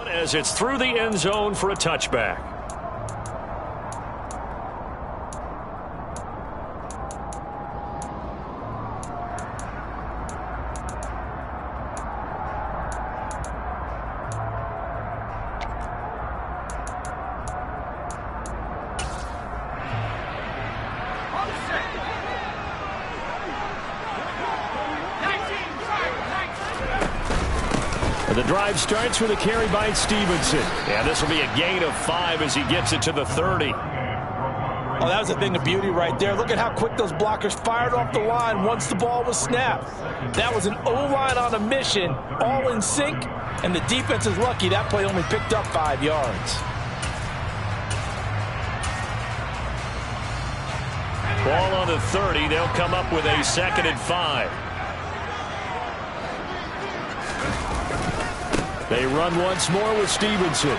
out as it's through the end zone for a touchback. The drive starts with a carry by Stevenson. Yeah, this will be a gain of 5 as he gets it to the 30. Oh, that was a thing of beauty right there. Look at how quick those blockers fired off the line once the ball was snapped. That was an O-line on a mission, all in sync, and the defense is lucky that play only picked up 5 yards. Ball on the 30. They'll come up with a 2nd and 5. They run once more with Stevenson.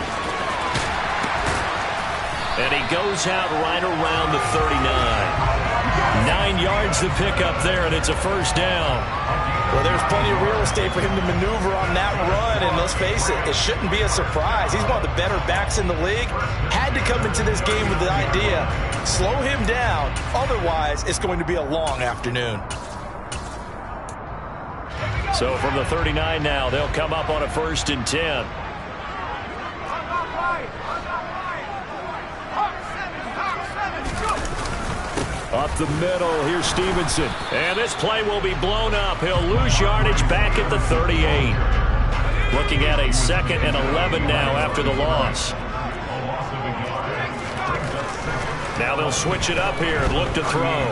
And he goes out right around the 39. 9 yards to pick up there, and it's a first down. Well, there's plenty of real estate for him to maneuver on that run, and let's face it, it shouldn't be a surprise. He's one of the better backs in the league. Had to come into this game with the idea, slow him down, otherwise it's going to be a long afternoon. So from the 39 now, they'll come up on a 1st and 10. Up the middle, here's Stevenson. And this play will be blown up. He'll lose yardage back at the 38. Looking at a 2nd and 11 now after the loss. Now they'll switch it up here and look to throw.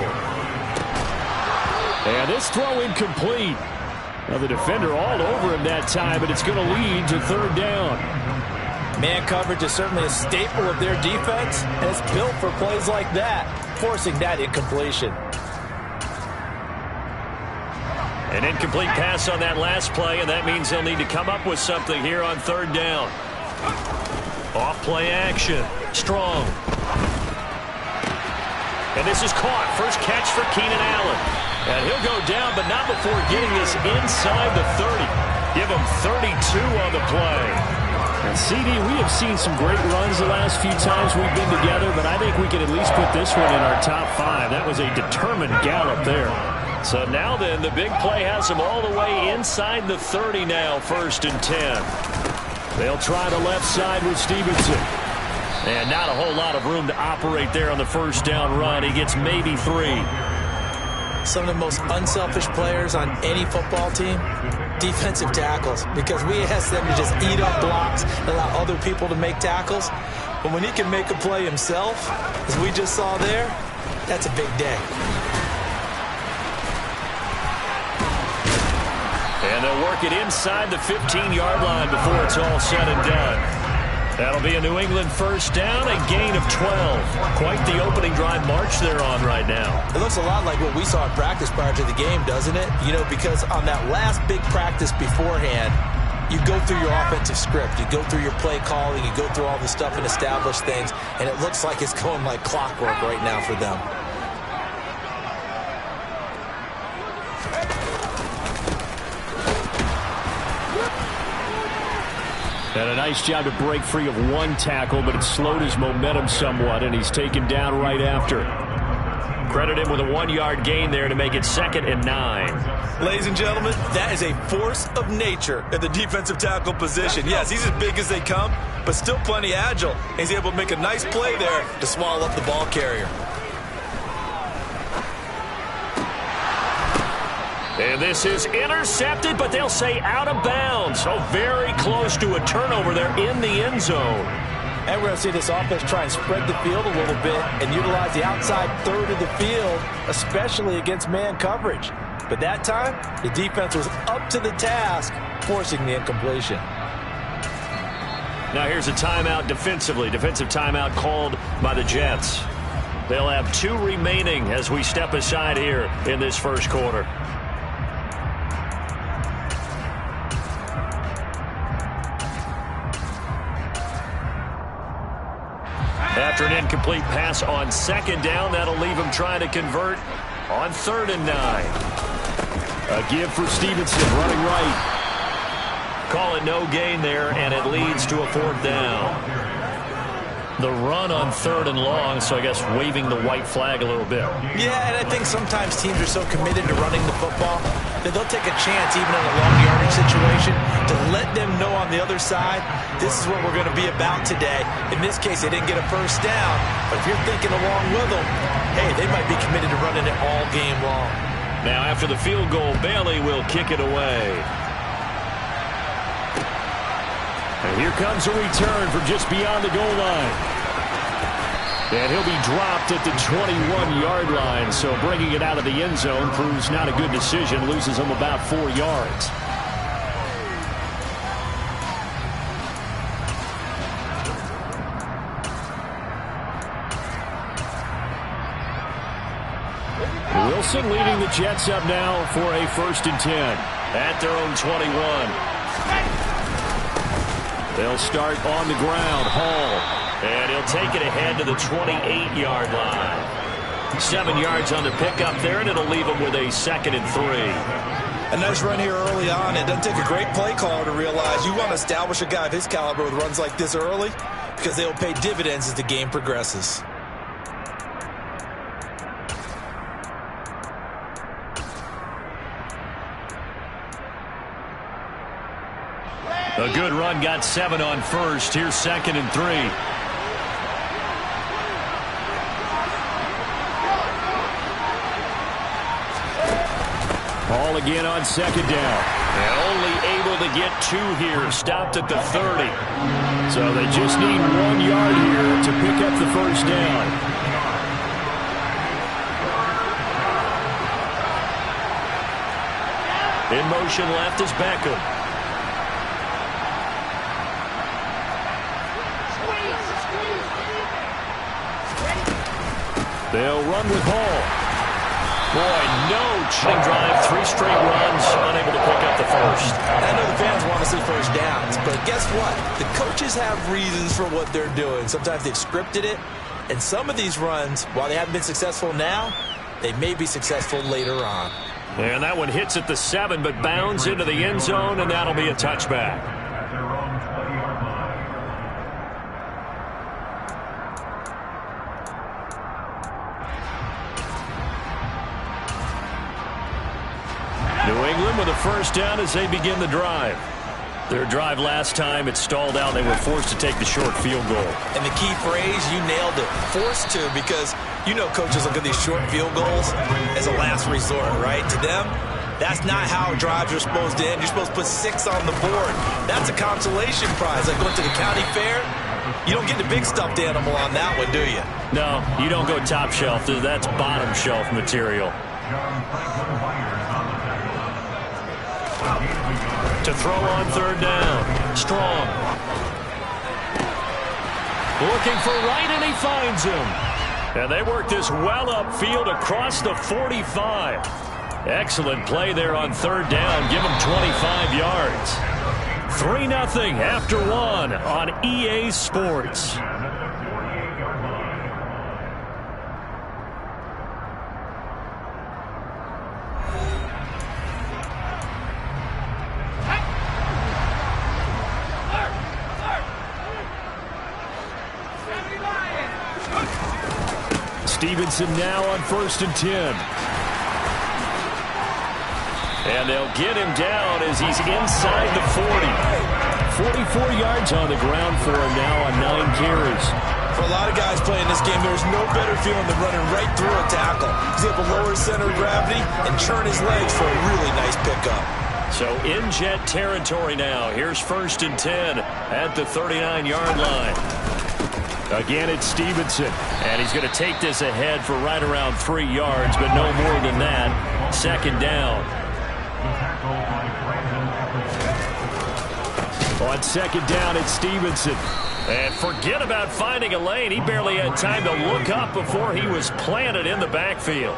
And this throw incomplete. Now the defender all over him that time, but it's going to lead to 3rd down. Man coverage is certainly a staple of their defense, and it's built for plays like that, forcing that incompletion. An incomplete pass on that last play, and that means they'll need to come up with something here on 3rd down. Off play action. Strong. And this is caught. First catch for Keenan Allen. And he'll go down, but not before getting this inside the 30. Give him 32 on the play. And CD, we have seen some great runs the last few times we've been together, but I think we can at least put this one in our top 5. That was a determined gallop there. So now then, the big play has him all the way inside the 30 now, 1st and 10. They'll try the left side with Stevenson. And not a whole lot of room to operate there on the 1st down run. He gets maybe 3. Some of the most unselfish players on any football team, defensive tackles, because we ask them to just eat up blocks and allow other people to make tackles. But when he can make a play himself, as we just saw there, that's a big day. And they'll work it inside the 15-yard line before it's all said and done. That'll be a New England 1st down, a gain of 12. Quite the opening drive march they're on right now. It looks a lot like what we saw in practice prior to the game, doesn't it? You know, because on that last big practice beforehand, you go through your offensive script, you go through your play calling, you go through all the stuff and establish things, and it looks like it's going like clockwork right now for them. And a nice job to break free of 1 tackle, but it slowed his momentum somewhat, and he's taken down right after. Credit him with a 1-yard gain there to make it 2nd and 9. Ladies and gentlemen, that is a force of nature at the defensive tackle position. Yes, he's as big as they come, but still plenty agile. He's able to make a nice play there to swallow up the ball carrier. And this is intercepted, but they'll say out of bounds. So very close to a turnover there in the end zone. And we're going to see this offense try and spread the field a little bit and utilize the outside 3rd of the field, especially against man coverage. But that time, the defense was up to the task, forcing the incompletion. Now here's a timeout defensively. Defensive timeout called by the Jets. They'll have 2 remaining as we step aside here in this 1st quarter. After an incomplete pass on 2nd down, that'll leave him trying to convert on 3rd and 9. A give for Stevenson running right. Call it no gain there, and it leads to a 4th down. The run on 3rd and long, so I guess waving the white flag a little bit. Yeah, and I think sometimes teams are so committed to running the football that they'll take a chance, even in a long yardage situation, to let them know on the other side, this is what we're going to be about today. In this case, they didn't get a 1st down, but if you're thinking along with them, hey, they might be committed to running it all game long. Now, after the field goal, Bailey will kick it away. And here comes a return from just beyond the goal line. And he'll be dropped at the 21-yard line, so bringing it out of the end zone proves not a good decision, loses him about 4 yards. Wilson leading the Jets up now for a 1st and 10. At their own 21. They'll start on the ground. Hall. And he'll take it ahead to the 28-yard line. 7 yards on the pickup there, and it'll leave him with a 2nd and 3. A nice run here early on. It doesn't take a great play caller to realize you want to establish a guy of his caliber with runs like this early because they'll pay dividends as the game progresses. A good run, got 7 on 1st. Here's 2nd and 3. Ball again on 2nd down. And only able to get 2 here. Stopped at the 30. So they just need 1 yard here to pick up the 1st down. In motion left is Beckham. They'll run with Hall. Boy, no chilling drive. 3 straight runs, unable to pick up the 1st. I know the fans want to see 1st downs, but guess what? The coaches have reasons for what they're doing. Sometimes they've scripted it, and some of these runs, while they haven't been successful now, they may be successful later on. And that one hits at the 7, but bounds into the end zone, and that'll be a touchback. New England with a 1st down as they begin the drive. Their drive last time, it stalled out. They were forced to take the short field goal. And the key phrase, you nailed it, forced to, because you know coaches look at these short field goals as a last resort, right? To them, that's not how drives are supposed to end. You're supposed to put 6 on the board. That's a consolation prize. Like going to the county fair, you don't get the big stuffed animal on that one, do you? No, you don't go top shelf. That's bottom shelf material. To throw on 3rd down. Strong. Looking for Wright, and he finds him. And they work this well upfield across the 45. Excellent play there on 3rd down. Give him 25 yards. 3-0 after 1 on EA Sports. Stevenson now on 1st and 10. And they'll get him down as he's inside the 40. 44 yards on the ground for him now on 9 carries. For a lot of guys playing this game, there's no better feeling than running right through a tackle. He's able to lower his center of gravity and churn his legs for a really nice pickup. So in jet territory now. Here's 1st and 10 at the 39-yard line. Again, it's Stevenson. And he's going to take this ahead for right around 3 yards, but no more than that. 2nd down. On 2nd down, it's Stevenson. And forget about finding a lane. He barely had time to look up before he was planted in the backfield.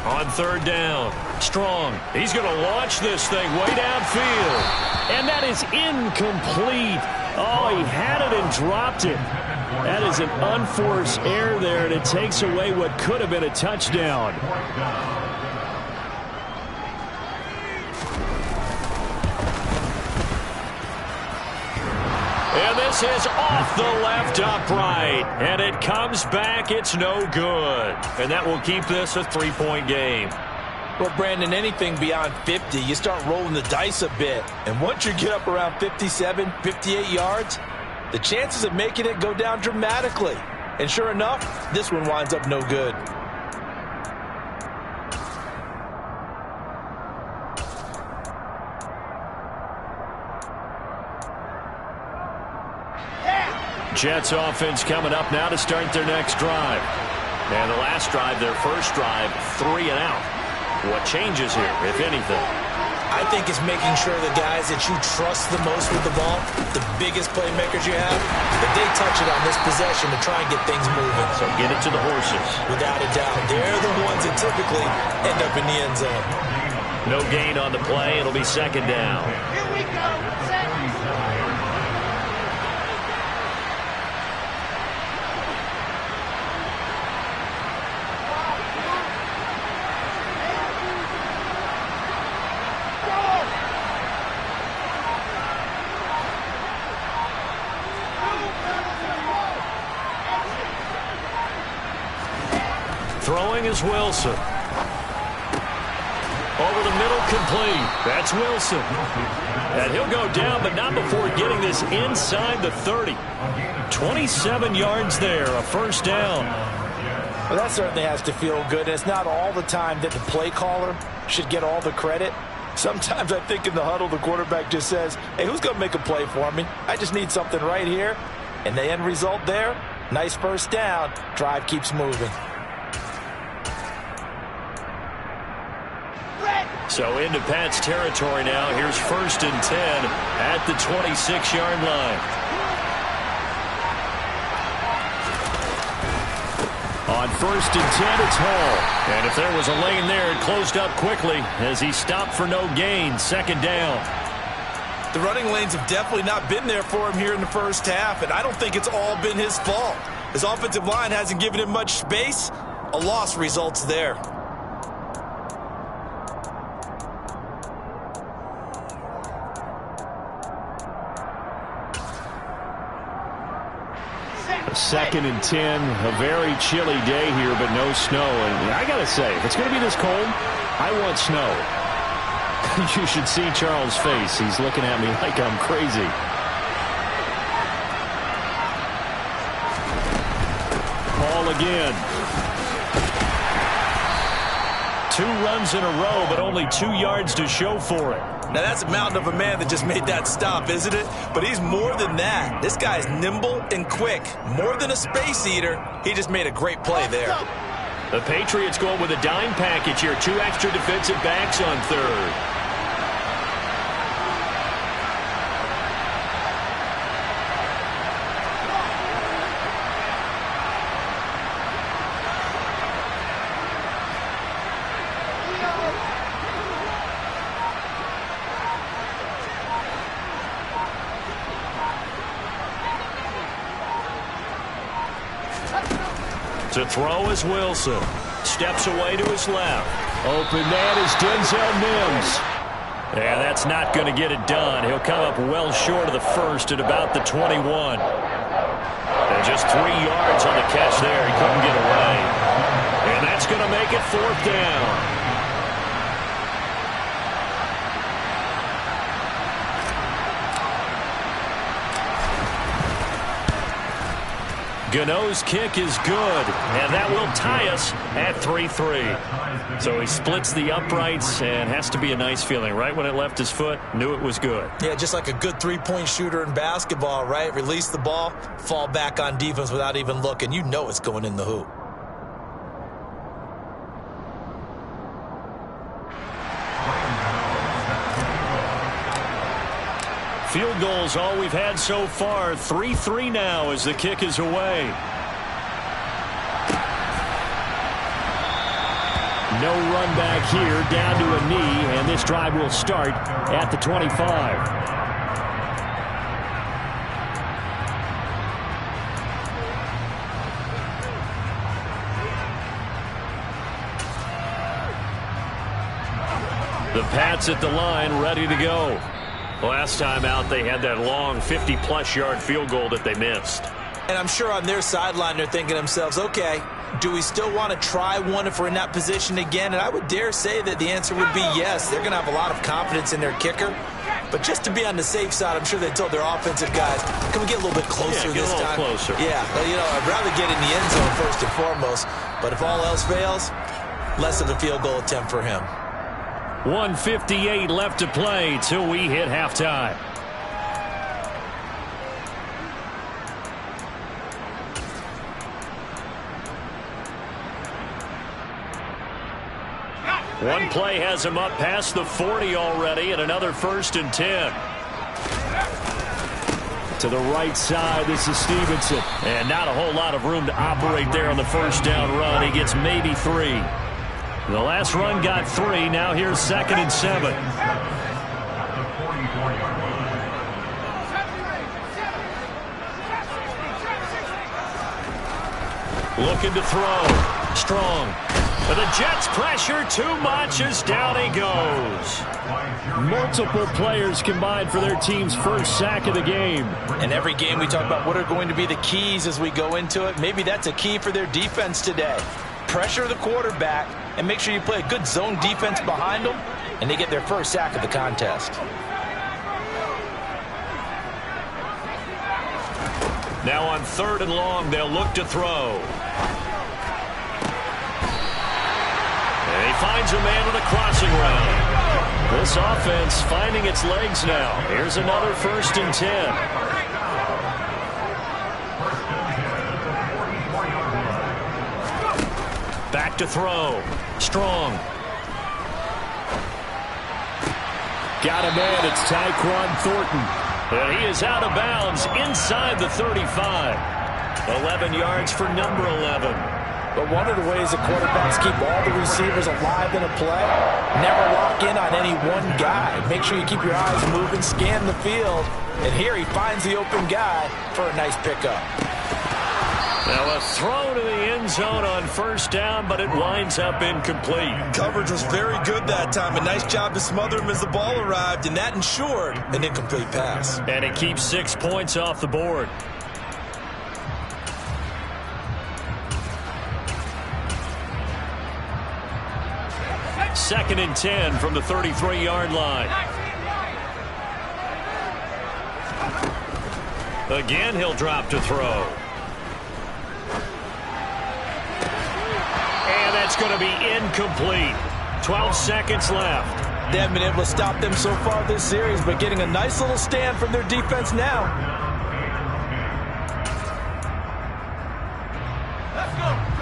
On 3rd down, Strong. He's going to launch this thing way downfield. And that is incomplete. Oh, he had it and dropped it. That is an unforced error there, and it takes away what could have been a touchdown. And this is off the left upright. And it comes back. It's no good. And that will keep this a 3-point game. Well, Brandon, anything beyond 50, you start rolling the dice a bit. And once you get up around 57, 58 yards, the chances of making it go down dramatically. And sure enough, this one winds up no good. Jets offense coming up now to start their next drive. And the last drive, their first drive, 3 and out. What changes here, if anything? I think it's making sure the guys that you trust the most with the ball, the biggest playmakers you have, that they touch it on this possession to try and get things moving. So get it to the horses. Without a doubt. They're the ones that typically end up in the end zone. No gain on the play. It'll be second down. Here we go. Set. Throwing is Wilson. Over the middle, complete. That's Wilson. And he'll go down, but not before getting this inside the 30. 27 yards there, a first down. Well, that certainly has to feel good. And it's not all the time that the play caller should get all the credit. Sometimes I think in the huddle, the quarterback just says, hey, who's going to make a play for me? I just need something right here. And the end result there, nice first down. Drive keeps moving. So into Pat's territory now. Here's 1st and 10 at the 26-yard line. On 1st and 10, it's Hall. And if there was a lane there, it closed up quickly as he stopped for no gain. Second down. The running lanes have definitely not been there for him here in the first half, and I don't think it's all been his fault. His offensive line hasn't given him much space. A loss results there. Second and 10, a very chilly day here, but no snow. And I got to say, if it's going to be this cold, I want snow. You should see Charles' face. He's looking at me like I'm crazy. Ball again. 2 runs in a row, but only 2 yards to show for it. Now, that's a mountain of a man that just made that stop, isn't it? But he's more than that. This guy's nimble and quick. More than a space eater. He just made a great play there. The Patriots going with a dime package here. 2 extra defensive backs on third. To throw is Wilson. Steps away to his left. Open man is Denzel Mims. And that's not going to get it done. He'll come up well short of the first at about the 21. And just 3 yards on the catch there. He couldn't get away. And that's going to make it 4th down. Gano's kick is good, and that will tie us at 3-3. So he splits the uprights, and has to be a nice feeling. Right when it left his foot, knew it was good. Yeah, just like a good 3-point shooter in basketball, right? Release the ball, fall back on defense without even looking. You know it's going in the hoop. Field goals all we've had so far. 3-3 now as the kick is away. No run back here, down to a knee, and this drive will start at the 25. The Pats at the line, ready to go. Last time out, they had that long 50-plus yard field goal that they missed. And I'm sure on their sideline they're thinking to themselves, okay, do we still want to try one if we're in that position again? And I would dare say that the answer would be yes. They're going to have a lot of confidence in their kicker. But just to be on the safe side, I'm sure they told their offensive guys, can we get a little bit closer this time? Closer. Yeah, well, you know, I'd rather get in the end zone first and foremost. But if all else fails, less of a field goal attempt for him. 1:58 left to play till we hit halftime. One play has him up past the 40 already, and another 1st and 10. To the right side, this is Stevenson. And not a whole lot of room to operate there on the first down run. He gets maybe 3. The last run got 3. Now here's 2nd and 7. Looking to throw. Strong. But the Jets pressure too much as down he goes. Multiple players combined for their team's first sack of the game. And every game we talk about what are going to be the keys as we go into it. Maybe that's a key for their defense today. Pressure the quarterback and make sure you play a good zone defense behind them, and they get their first sack of the contest. Now on 3rd and long, they'll look to throw. And he finds a man with a crossing route. This offense finding its legs now. Here's another 1st and 10. Back to throw. Strong. Got a man. It's Tyquan Thornton. And he is out of bounds inside the 35. 11 yards for number 11. But one of the ways the quarterbacks keep all the receivers alive in a play, never lock in on any one guy. Make sure you keep your eyes moving, scan the field, and here he finds the open guy for a nice pickup. Now a throw to the end zone on 1st down, but it winds up incomplete. Coverage was very good that time. A nice job to smother him as the ball arrived, and that ensured an incomplete pass. And it keeps 6 points off the board. Second and 10 from the 33-yard line. Again, he'll drop to throw. And that's going to be incomplete. 12 seconds left. They haven't been able to stop them so far this series, but getting a nice little stand from their defense now.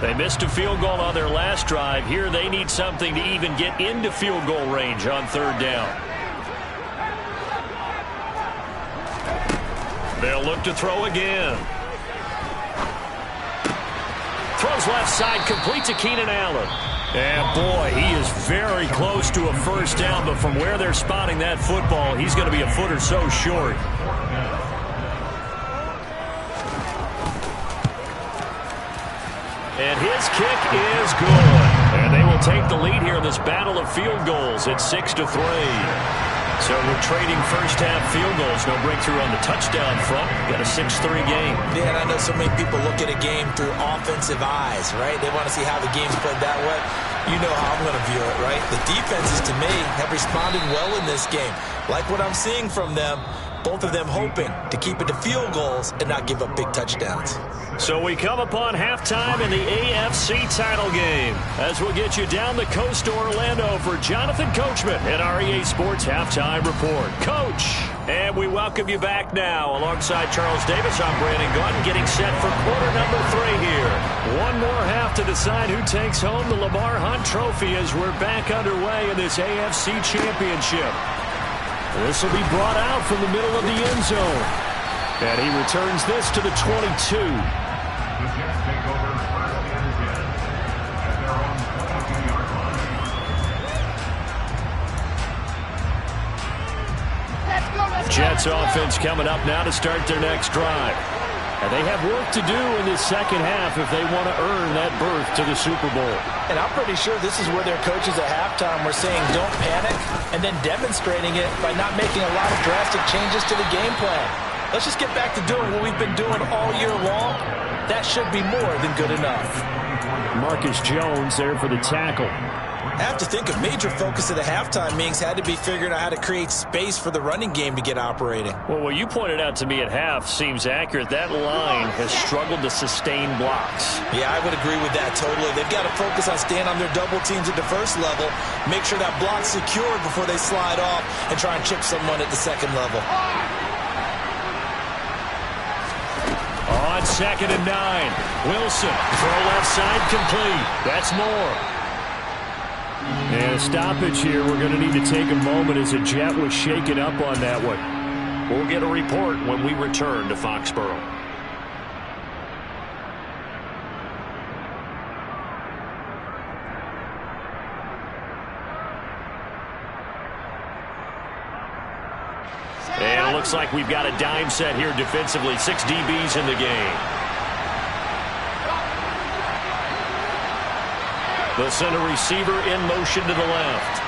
They missed a field goal on their last drive. Here they need something to even get into field goal range on 3rd down. They'll look to throw again. Throws left side, complete to Keenan Allen. And boy, he is very close to a 1st down, but from where they're spotting that football, he's going to be a foot or so short. And his kick is good. And they will take the lead here in this battle of field goals at 6-3. So we're trading first-half field goals. No breakthrough on the touchdown front. Got a 6-3 game. Yeah, and I know so many people look at a game through offensive eyes, right? They want to see how the game's played that way. You know how I'm going to view it, right? The defenses, to me, have responded well in this game. Like what I'm seeing from them, both of them hoping to keep it to field goals and not give up big touchdowns. So we come upon halftime in the AFC title game as we'll get you down the coast to Orlando for Jonathan Coachman at our EA Sports Halftime Report. Coach, and we welcome you back now alongside Charles Davis. I'm Brandon Gaudin getting set for quarter number 3 here. One more half to decide who takes home the Lamar Hunt Trophy as we're back underway in this AFC Championship. This will be brought out from the middle of the end zone. And he returns this to the 22. Jets offense coming up now to start their next drive. And they have work to do in this second half if they want to earn that berth to the Super Bowl. And I'm pretty sure this is where their coaches at halftime were saying don't panic and then demonstrating it by not making a lot of drastic changes to the game plan. Let's just get back to doing what we've been doing all year long. That should be more than good enough. Marcus Jones there for the tackle. I have to think a major focus of the halftime meetings had to be figuring out how to create space for the running game to get operating. Well, what you pointed out to me at half seems accurate. That line has struggled to sustain blocks. Yeah, I would agree with that totally. They've got to focus on staying on their double teams at the first level, make sure that block's secured before they slide off and try and chip someone at the second level. On 2nd and 9, Wilson, throw left side complete. That's more. And a stoppage here. We're going to need to take a moment as a Jet was shaken up on that one. We'll get a report when we return to Foxborough. And it looks like we've got a dime set here defensively. 6 DBs in the game. The center receiver in motion to the left.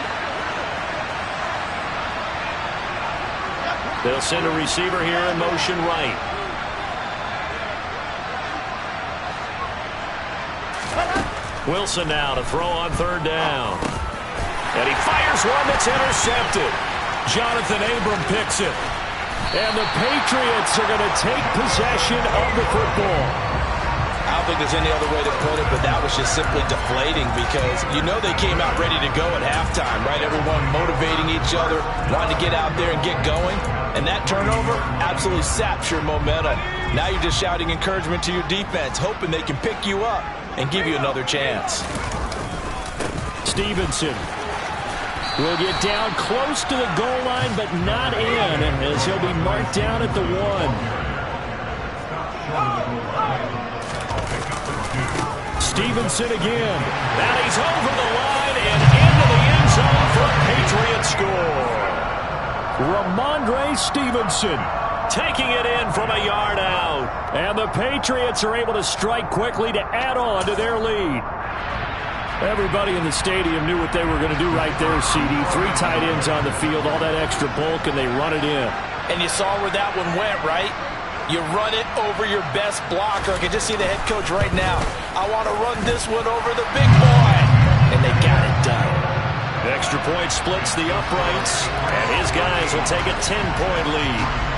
They'll send a receiver here in motion right. Wilson now to throw on 3rd down. And he fires one that's intercepted. Jonathan Abram picks it. And the Patriots are going to take possession of the football. I don't think there's any other way to put it, but that was just simply deflating because you know they came out ready to go at halftime, right? Everyone motivating each other, wanting to get out there and get going. And that turnover absolutely saps your momentum. Now you're just shouting encouragement to your defense, hoping they can pick you up and give you another chance. Stevenson will get down close to the goal line, but not in, as he'll be marked down at the 1. Stevenson again. Now he's over the line and into the end zone for a Patriot score. Ramondre Stevenson taking it in from a yard out. And the Patriots are able to strike quickly to add on to their lead. Everybody in the stadium knew what they were going to do right there, CD. 3 tight ends on the field, all that extra bulk, and they run it in. And you saw where that one went, right? You run it over your best blocker. I can just see the head coach right now. I want to run this one over the big boy. And they got it done. Extra point splits the uprights, and his guys will take a 10-point lead.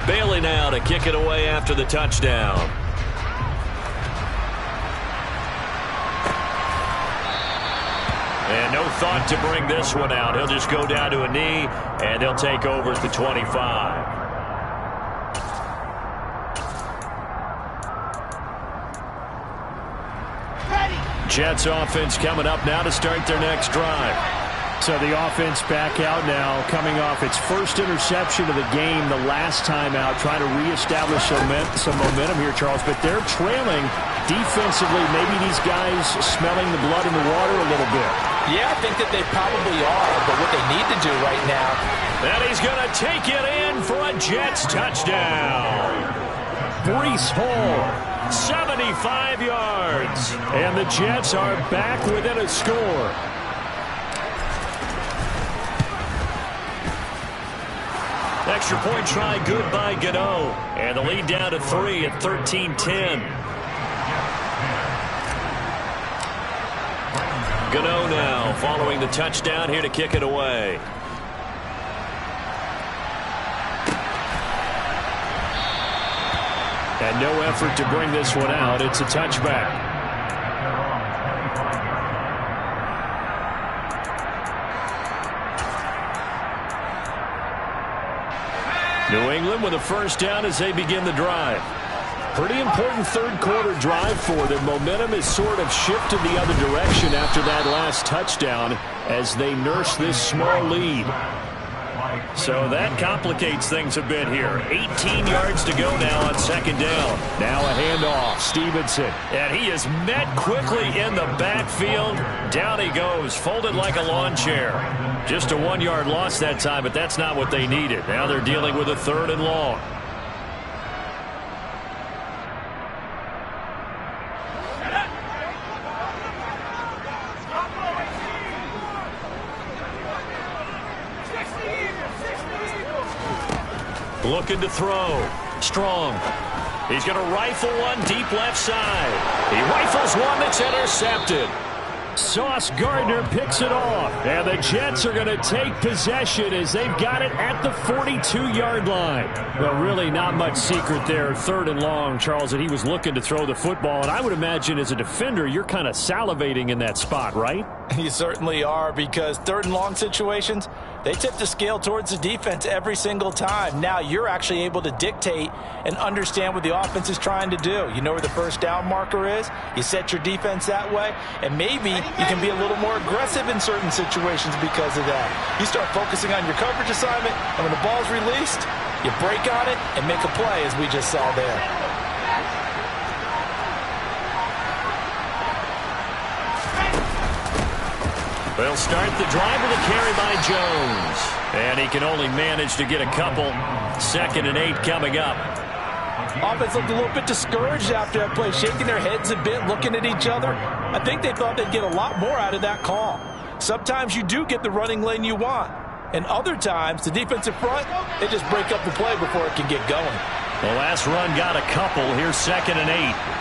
Bailey now to kick it away after the touchdown. And no thought to bring this one out. He'll just go down to a knee, and they'll take over at the 25. Jets offense coming up now to start their next drive. So the offense back out now, coming off its first interception of the game the last time out, trying to reestablish some momentum here, Charles. But they're trailing defensively. Maybe these guys smelling the blood in the water a little bit. Yeah, I think that they probably are. But what they need to do right now. And he's going to take it in for a Jets touchdown. Breece Hall, 75 yards. And the Jets are back within a score. Extra point try good by Gano. And the lead down to 3 at 13-10. Gano now following the touchdown here to kick it away. And no effort to bring this one out. It's a touchback. New England with a first down as they begin the drive. Pretty important third quarter drive for them. Momentum has sort of shifted the other direction after that last touchdown as they nurse this small lead. So that complicates things a bit here. 18 yards to go now on second down. Now a handoff. Stevenson. And he is met quickly in the backfield. Down he goes, folded like a lawn chair. Just a 1-yard loss that time, but that's not what they needed. Now they're dealing with a 3rd and long. Looking to throw. Strong. He's going to rifle one deep left side. He rifles one that's intercepted. Sauce Gardner picks it off. And the Jets are going to take possession as they've got it at the 42-yard line. Well, really not much secret there. 3rd and long, Charles, that he was looking to throw the football. And I would imagine as a defender, you're kind of salivating in that spot, right? You certainly are, because 3rd and long situations, they tip the scale towards the defense every single time. Now you're actually able to dictate and understand what the offense is trying to do. You know where the first down marker is. You set your defense that way, and maybe you can be a little more aggressive in certain situations because of that. You start focusing on your coverage assignment, and when the ball's released, you break on it and make a play, as we just saw there. They'll start the drive with a carry by Jones. And he can only manage to get a couple. 2nd and 8 coming up. Offense looked a little bit discouraged after that play, shaking their heads a bit, looking at each other. I think they thought they'd get a lot more out of that call. Sometimes you do get the running lane you want. And other times, the defensive front, they just break up the play before it can get going. The last run got a couple. Here's 2nd and 8.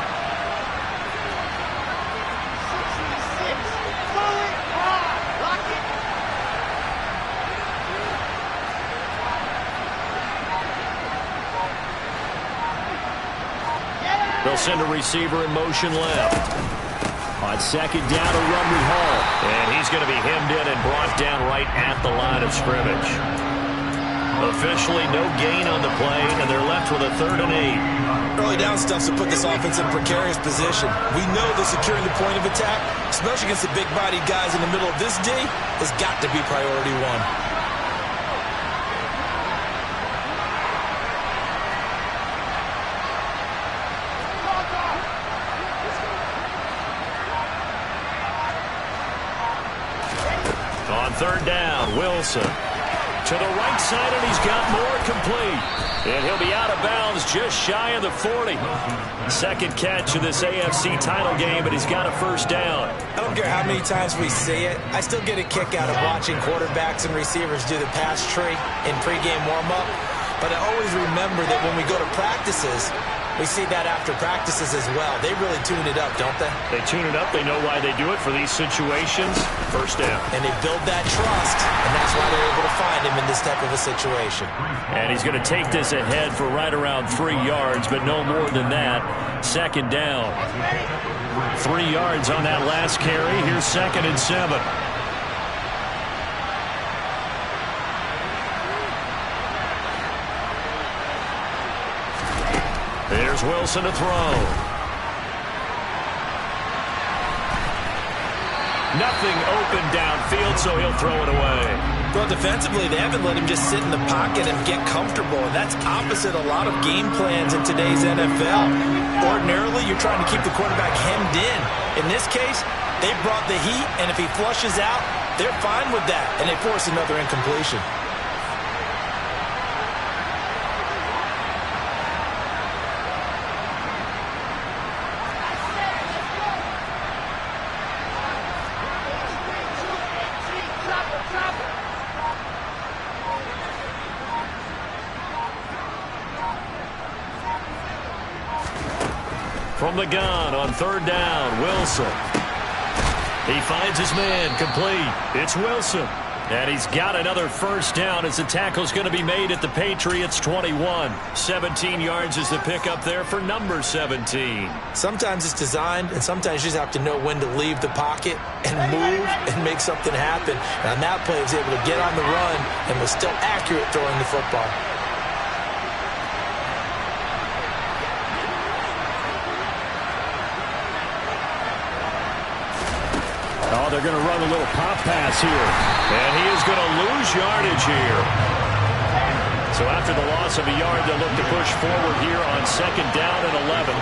They'll send a receiver in motion left. On 2nd down, a run with Hall. And he's going to be hemmed in and brought down right at the line of scrimmage. Officially no gain on the play, and they're left with a 3rd and 8. Early down stuffs to put this offense in a precarious position. We know that securing the point of attack, especially against the big-bodied guys in the middle of this D, has got to be priority one. On 3rd down, Wilson to the right side, and he's got more complete. And he'll be out of bounds just shy of the 40. 2nd catch of this AFC title game, but he's got a 1st down. I don't care how many times we see it. I still get a kick out of watching quarterbacks and receivers do the pass tree in pregame warm-up. But I always remember that when we go to practices, we see that after practices as well. They really tune it up, don't they? They tune it up. They know why they do it for these situations. 1st down. And they build that trust, and that's why they're able to find him in this type of a situation. And he's going to take this ahead for right around 3 yards, but no more than that. 2nd down. 3 yards on that last carry. Here's 2nd and 7. There's Wilson to throw. Nothing open downfield, so he'll throw it away. Well, defensively, they haven't let him just sit in the pocket and get comfortable, and that's opposite a lot of game plans in today's NFL. Ordinarily, you're trying to keep the quarterback hemmed in. In this case, they brought the heat, and if he flushes out, they're fine with that, and they force another incompletion. From the gun on 3rd down, Wilson. He finds his man, complete. It's Wilson. And he's got another 1st down as the tackle's going to be made at the Patriots 21. 17 yards is the pickup there for number 17. Sometimes it's designed, and sometimes you just have to know when to leave the pocket and move and make something happen. And on that play, he was able to get on the run and was still accurate throwing the football. Oh, they're going to run a little pop pass here. And he is going to lose yardage here. So after the loss of a yard, they'll look to push forward here on 2nd down and 11.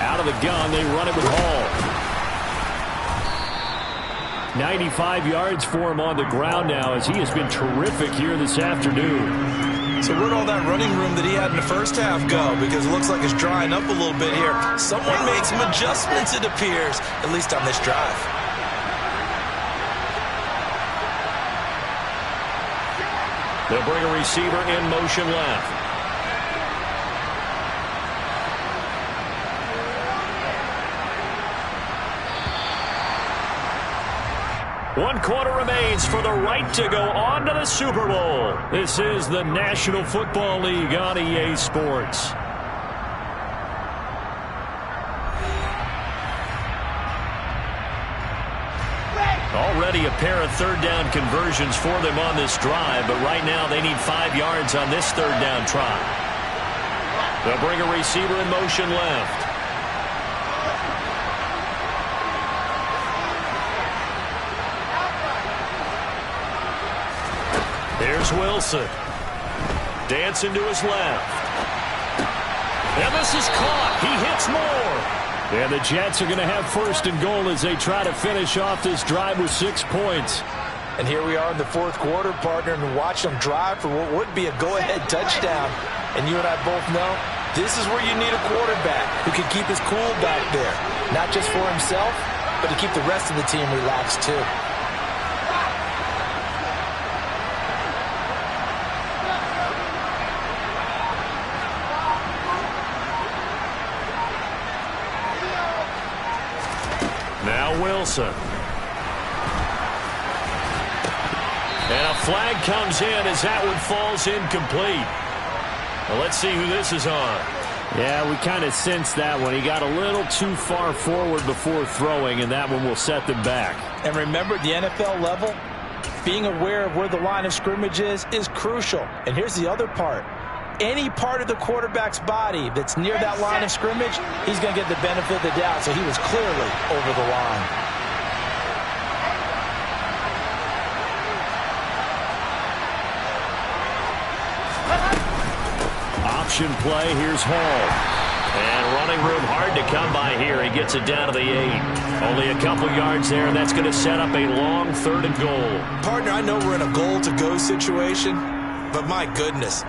Out of the gun, they run it with Hall. 95 yards for him on the ground now as he has been terrific here this afternoon. So where'd all that running room that he had in the first half go? Because it looks like it's drying up a little bit here. Someone made some adjustments, it appears, at least on this drive. They'll bring a receiver in motion left. One quarter remains for the right to go on to the Super Bowl. This is the National Football League on EA Sports. Already a pair of third down conversions for them on this drive, but right now they need 5 yards on this third down try. They'll bring a receiver in motion left. Here's Wilson. Dancing to his left. And this is caught. He hits more. And the Jets are going to have 1st and goal as they try to finish off this drive with 6 points. And here we are in the 4th quarter, partner, and watch them drive for what would be a go-ahead touchdown. And you and I both know this is where you need a quarterback who can keep his cool back there. Not just for himself, but to keep the rest of the team relaxed too. Now Wilson. And a flag comes in as that one falls incomplete. Well, let's see who this is on. Yeah, we kind of sensed that one. He got a little too far forward before throwing, and that one will set them back. And remember, the NFL level, being aware of where the line of scrimmage is crucial. And here's the other part. Any part of the quarterback's body that's near that line of scrimmage, he's going to get the benefit of the doubt. So he was clearly over the line. Option play. Here's Hall. And running room hard to come by here. He gets it down to the 8. Only a couple yards there, and that's going to set up a long 3rd and goal. Partner, I know we're in a goal-to-go situation, but my goodness.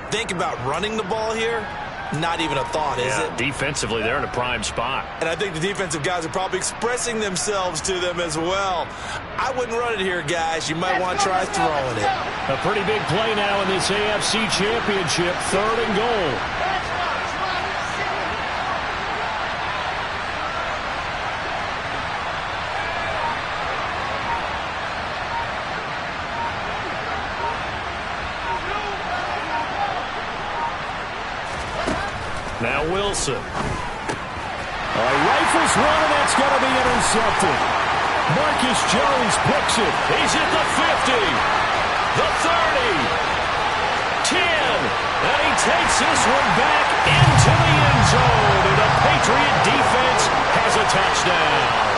Think about running the ball here. Not even a thought, is it? Defensively, they're in a prime spot. And I think the defensive guys are probably expressing themselves to them as well. I wouldn't run it here, guys. You might want to try throwing it. A pretty big play now in this AFC Championship. 3rd and goal. Now Wilson. Rifles one, and that's going to be intercepted. Marcus Jones picks it. He's at the 50, the 30, 10, and he takes this one back into the end zone, and the Patriot defense has a touchdown.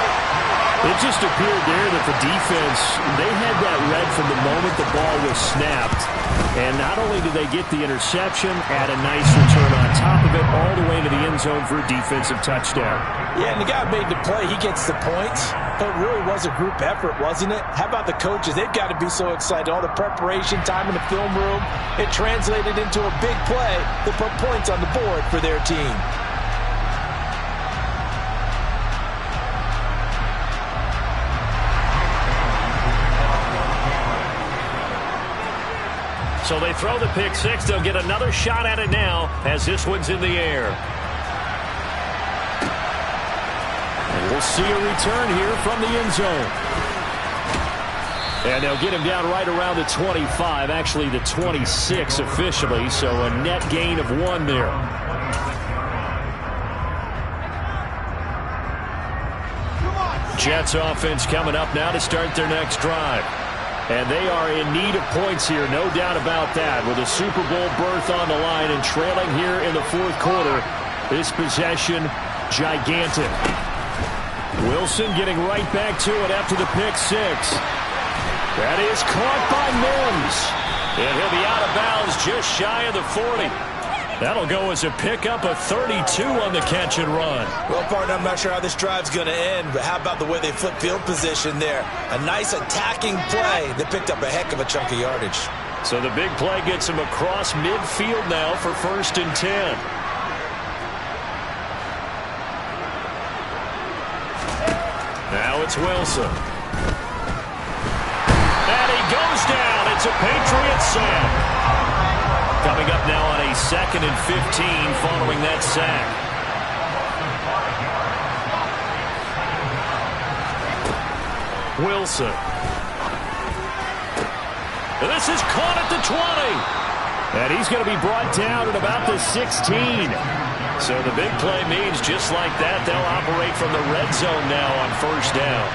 It just appeared there that the defense, they had that read from the moment the ball was snapped. And not only did they get the interception, add a nice return on top of it, all the way to the end zone for a defensive touchdown. Yeah, and the guy made the play. He gets the points. But it really was a group effort, wasn't it? How about the coaches? They've got to be so excited. All the preparation, time in the film room, it translated into a big play that put points on the board for their team. So they throw the pick six. They'll get another shot at it now as this one's in the air. And we'll see a return here from the end zone. And they'll get him down right around the 25, actually the 26 officially, so a net gain of 1 there. Jets offense coming up now to start their next drive. And they are in need of points here, no doubt about that. With a Super Bowl berth on the line and trailing here in the fourth quarter, this possession gigantic. Wilson getting right back to it after the pick six. That is caught by Mims. And he'll be out of bounds just shy of the 40. That'll go as a pickup of 32 on the catch and run. Well, partner, I'm not sure how this drive's going to end, but how about the way they flip field position there? A nice attacking play that picked up a heck of a chunk of yardage. So the big play gets him across midfield now for 1st and 10. Now it's Wilson. And he goes down. It's a Patriot sack. Coming up now on a 2nd and 15 following that sack. Wilson. And this is caught at the 20. And he's going to be brought down at about the 16. So the big play means just like that, they'll operate from the red zone now on 1st down.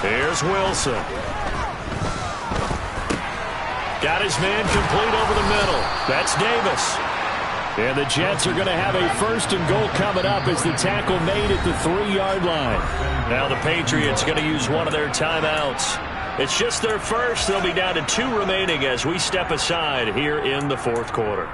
Here's Wilson. Got his man complete over the middle. That's Davis. And the Jets are going to have a 1st and goal coming up as the tackle made at the 3-yard line. Now the Patriots going to use one of their timeouts. It's just their first. They'll be down to 2 remaining as we step aside here in the 4th quarter.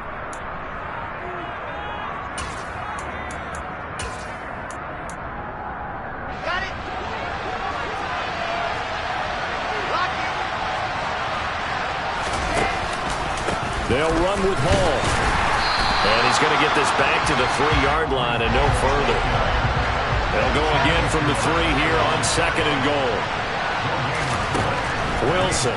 They'll run with Hall. And he's going to get this back to the 3-yard line and no further. They'll go again from the 3 here on 2nd and goal. Wilson.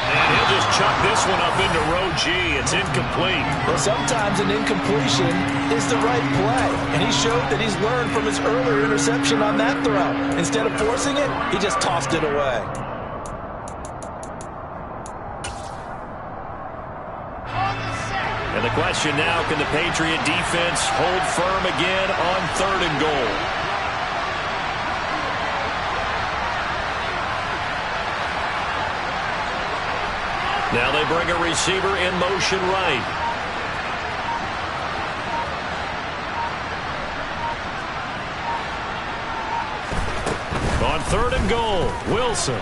And he'll just chuck this one up into row G. It's incomplete. Well, sometimes an incompletion is the right play. And he showed that he's learned from his earlier interception on that throw. Instead of forcing it, he just tossed it away. And the question now, can the Patriot defense hold firm again on 3rd and goal? Now they bring a receiver in motion right. On 3rd and goal, Wilson.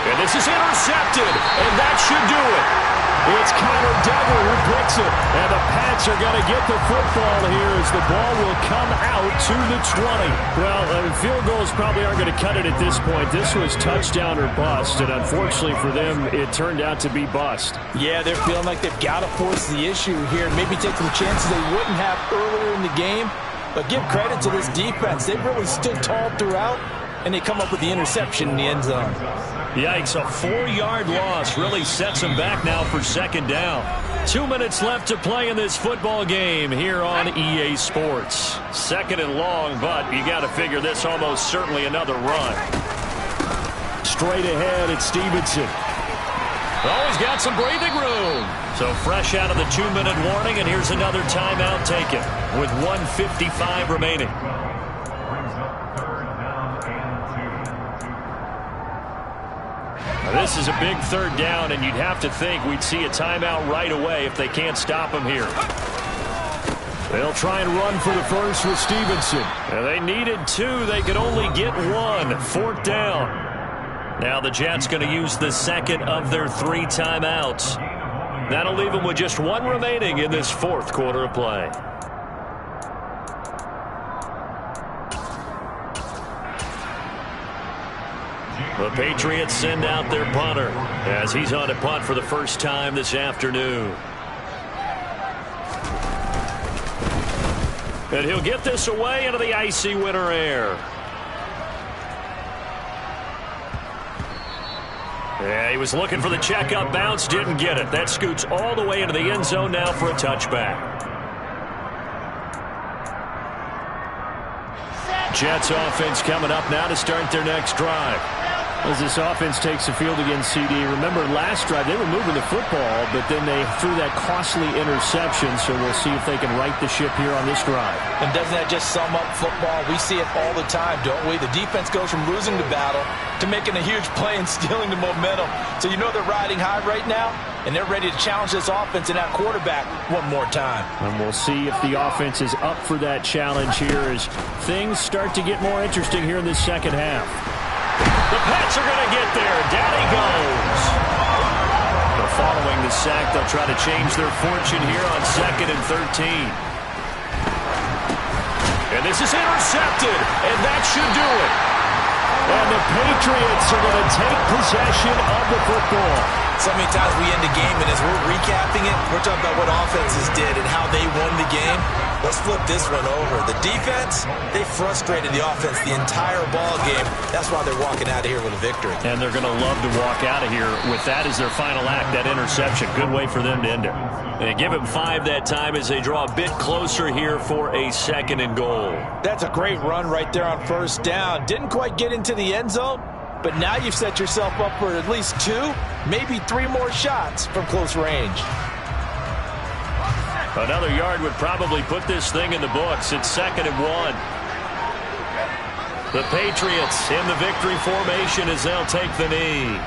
And this is intercepted, and that should do it. It's Connor Duggar who picks it. And the Pats are going to get the football here as the ball will come out to the 20. Well, field goals probably aren't going to cut it at this point. This was touchdown or bust, and unfortunately for them, it turned out to be bust. Yeah, they're feeling like they've got to force the issue here. Maybe take some chances they wouldn't have earlier in the game. But give credit to this defense. They've really stood tall throughout, and they come up with the interception in the end zone. Yikes, a 4-yard loss really sets them back now for 2nd down. 2 minutes left to play in this football game here on EA Sports. 2nd and long, but you got to figure this almost certainly another run. Straight ahead, it's Stevenson. Oh, he's got some breathing room. So fresh out of the 2-minute warning, and here's another timeout taken with 1:55 remaining. This is a big 3rd down, and you'd have to think we'd see a timeout right away if they can't stop him here. They'll try and run for the first with Stevenson. And they needed 2. They could only get 1. 4th down. Now the Jets going to use the 2nd of their 3 timeouts. That'll leave them with just 1 remaining in this 4th quarter of play. The Patriots send out their punter as he's on a punt for the first time this afternoon. And he'll get this away into the icy winter air. Yeah, he was looking for the checkup bounce, didn't get it. That scoots all the way into the end zone now for a touchback. Jets offense coming up now to start their next drive. As this offense takes the field against CD, remember last drive they were moving the football, but then they threw that costly interception, so we'll see if they can right the ship here on this drive. And doesn't that just sum up football? We see it all the time, don't we? The defense goes from losing the battle to making a huge play and stealing the momentum. So you know they're riding high right now, and they're ready to challenge this offense and that quarterback one more time. And we'll see if the offense is up for that challenge here as things start to get more interesting here in this second half. The Pats are going to get there. Down he goes. But following the sack, they'll try to change their fortune here on 2nd and 13. And this is intercepted, and that should do it. And the Patriots are going to take possession of the football. So many times we end the game, and as we're recapping it, we're talking about what offenses did and how they won the game. Let's flip this one over. The defense, they frustrated the offense the entire ball game. That's why they're walking out of here with a victory. And they're going to love to walk out of here with that as their final act, that interception. Good way for them to end it. And give him 5 that time as they draw a bit closer here for a 2nd and goal. That's a great run right there on 1st down. Didn't quite get into the end zone, but now you've set yourself up for at least 2, maybe 3 more shots from close range. Another yard would probably put this thing in the books. It's 2nd and 1. The Patriots in the victory formation as they'll take the knee.